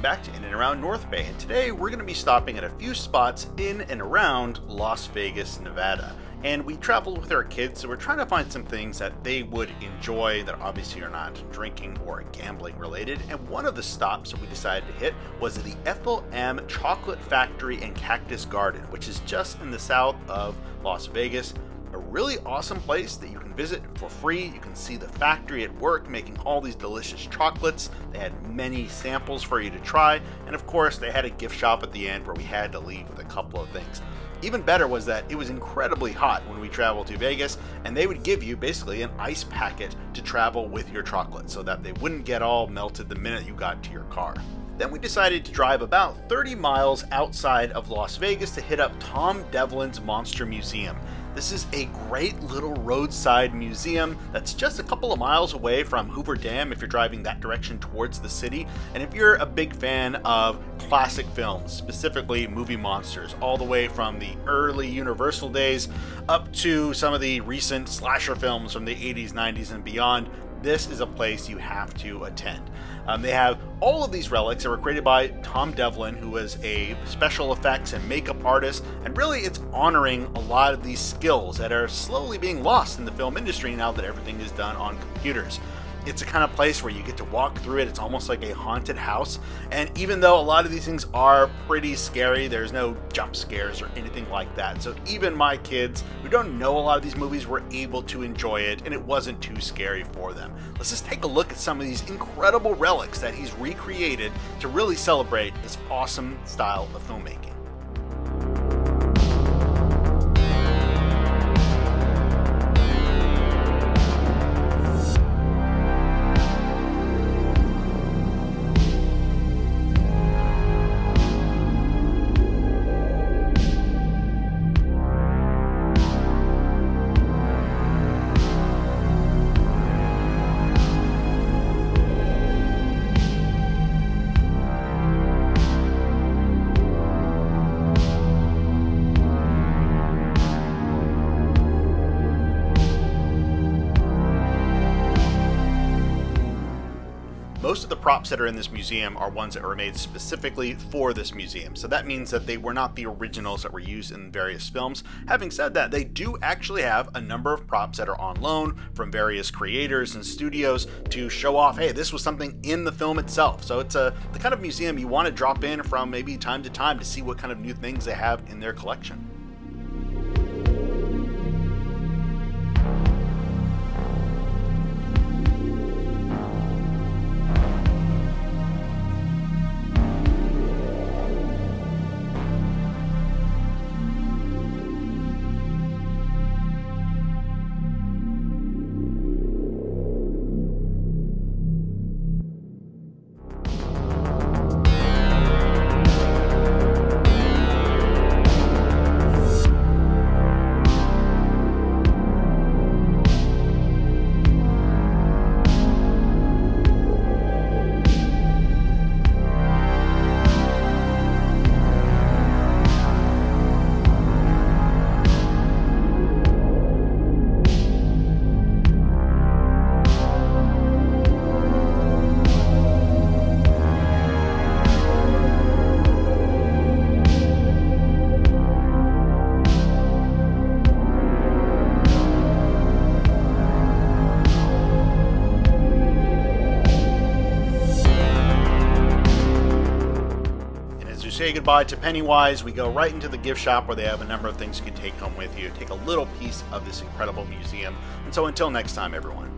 welcome back to In and Around North Bay, and today we're going to be stopping at a few spots in and around Las Vegas, Nevada. And we traveled with our kids, so we're trying to find some things that they would enjoy that obviously are not drinking or gambling related. And one of the stops that we decided to hit was the Ethel M Chocolate Factory and Cactus Garden, which is just in the south of Las Vegas. A really awesome place that you can visit for free. You can see the factory at work making all these delicious chocolates. They had many samples for you to try, and of course they had a gift shop at the end where we had to leave with a couple of things. Even better was that it was incredibly hot when we traveled to Vegas, and they would give you basically an ice packet to travel with your chocolate so that they wouldn't get all melted the minute you got to your car. Then we decided to drive about 30 miles outside of Las Vegas to hit up Tom Devlin's Monster Museum. This is a great little roadside museum that's just a couple of miles away from Hoover Dam if you're driving that direction towards the city. And if you're a big fan of classic films, specifically movie monsters, all the way from the early Universal days up to some of the recent slasher films from the 80s, 90s, and beyond, this is a place you have to attend. They have all of these relics that were created by Tom Devlin, who was a special effects and makeup artist, and really it's honoring a lot of these skills that are slowly being lost in the film industry now that everything is done on computers. It's a kind of place where you get to walk through it. It's almost like a haunted house. And even though a lot of these things are pretty scary, there's no jump scares or anything like that. So even my kids who don't know a lot of these movies were able to enjoy it, and it wasn't too scary for them. Let's just take a look at some of these incredible relics that he's recreated to really celebrate this awesome style of filmmaking. Most of the props that are in this museum are ones that were made specifically for this museum. So that means that they were not the originals that were used in various films. Having said that, they do actually have a number of props that are on loan from various creators and studios to show off, hey, this was something in the film itself. So it's the kind of museum you want to drop in from maybe time to time to see what kind of new things they have in their collection. Say goodbye to Pennywise, we go right into the gift shop where they have a number of things you can take home with you, take a little piece of this incredible museum. And so until next time, everyone.